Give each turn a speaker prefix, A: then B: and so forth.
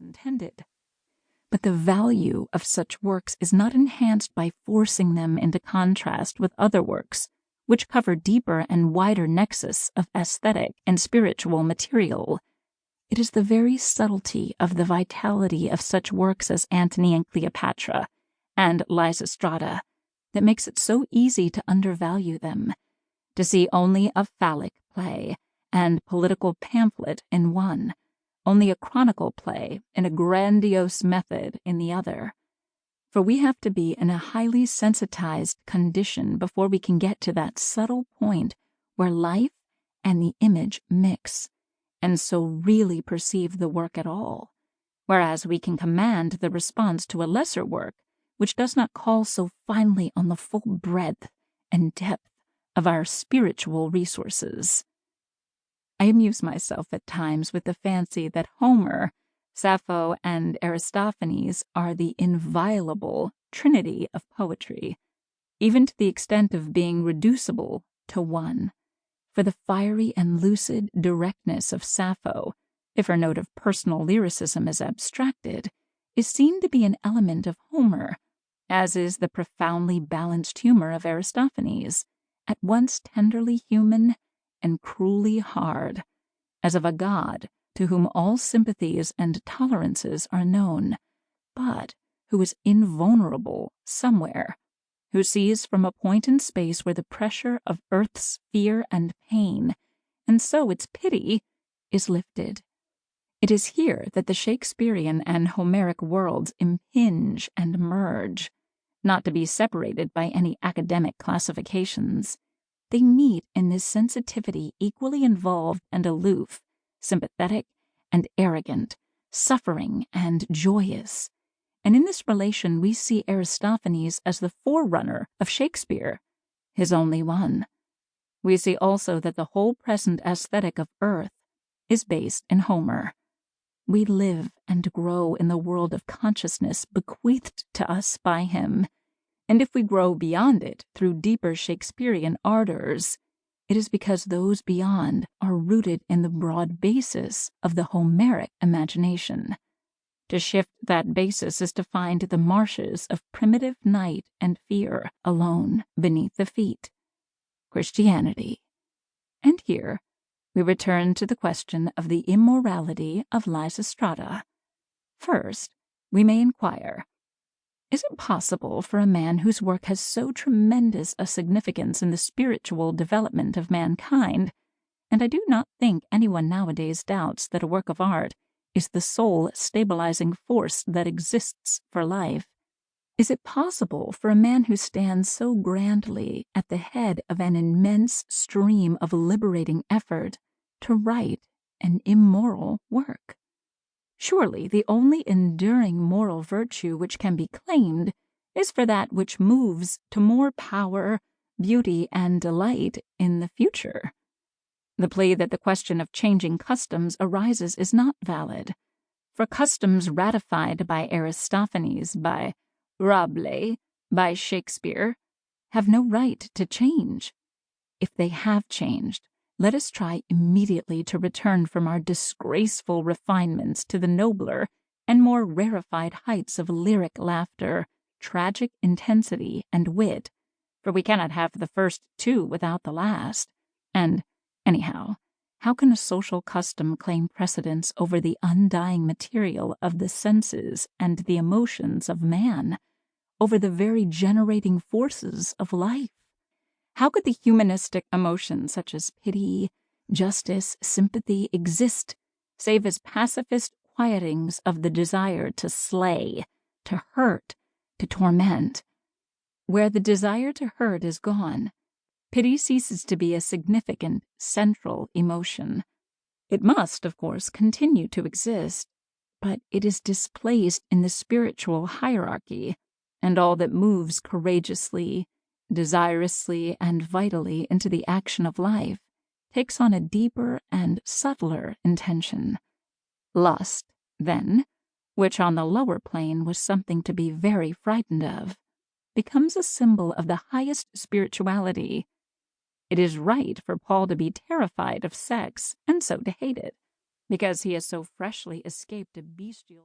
A: intended. But the value of such works is not enhanced by forcing them into contrast with other works, which cover deeper and wider nexus of aesthetic and spiritual material. It is the very subtlety of the vitality of such works as Antony and Cleopatra and Lysistrata that makes it so easy to undervalue them, to see only a phallic play and political pamphlet in one, only a chronicle play in a grandiose method in the other. For we have to be in a highly sensitized condition before we can get to that subtle point where life and the image mix, and so really perceive the work at all, whereas we can command the response to a lesser work which does not call so finely on the full breadth and depth of our spiritual resources. I amuse myself at times with the fancy that Homer, Sappho, and Aristophanes are the inviolable trinity of poetry, even to the extent of being reducible to one. For the fiery and lucid directness of Sappho, if her note of personal lyricism is abstracted, is seen to be an element of Homer, as is the profoundly balanced humor of Aristophanes, at once tenderly human and cruelly hard, as of a god to whom all sympathies and tolerances are known, but who is invulnerable somewhere, who sees from a point in space where the pressure of earth's fear and pain, and so its pity, is lifted. It is here that the Shakespearean and Homeric worlds impinge and merge, not to be separated by any academic classifications. They meet in this sensitivity equally involved and aloof, sympathetic and arrogant, suffering and joyous. And in this relation we see Aristophanes as the forerunner of Shakespeare, his only one. We see also that the whole present aesthetic of earth is based in Homer. We live and grow in the world of consciousness bequeathed to us by him, and if we grow beyond it through deeper Shakespearean ardors, it is because those beyond are rooted in the broad basis of the Homeric imagination. To shift that basis is to find the marshes of primitive night and fear alone beneath the feet. Christianity. And here we return to the question of the immorality of Lysistrata. First, we may inquire, is it possible for a man whose work has so tremendous a significance in the spiritual development of mankind, and I do not think anyone nowadays doubts that a work of art is the sole stabilizing force that exists for life, is it possible for a man who stands so grandly at the head of an immense stream of liberating effort to write an immoral work? Surely the only enduring moral virtue which can be claimed is for that which moves to more power, beauty, and delight in the future. The plea that the question of changing customs arises is not valid, for customs ratified by Aristophanes, by Rabelais, by Shakespeare, have no right to change. If they have changed, let us try immediately to return from our disgraceful refinements to the nobler and more rarefied heights of lyric laughter, tragic intensity, and wit, for we cannot have the first two without the last. And, anyhow, how can a social custom claim precedence over the undying material of the senses and the emotions of man, over the very generating forces of life? How could the humanistic emotions such as pity, justice, sympathy exist, save as pacifist quietings of the desire to slay, to hurt, to torment? Where the desire to hurt is gone, pity ceases to be a significant, central emotion. It must, of course, continue to exist, but it is displaced in the spiritual hierarchy, and all that moves courageously, desirously, and vitally into the action of life takes on a deeper and subtler intention. Lust, then, which on the lower plane was something to be very frightened of, becomes a symbol of the highest spirituality. It is right for Paul to be terrified of sex, and so to hate it, because he has so freshly escaped a bestial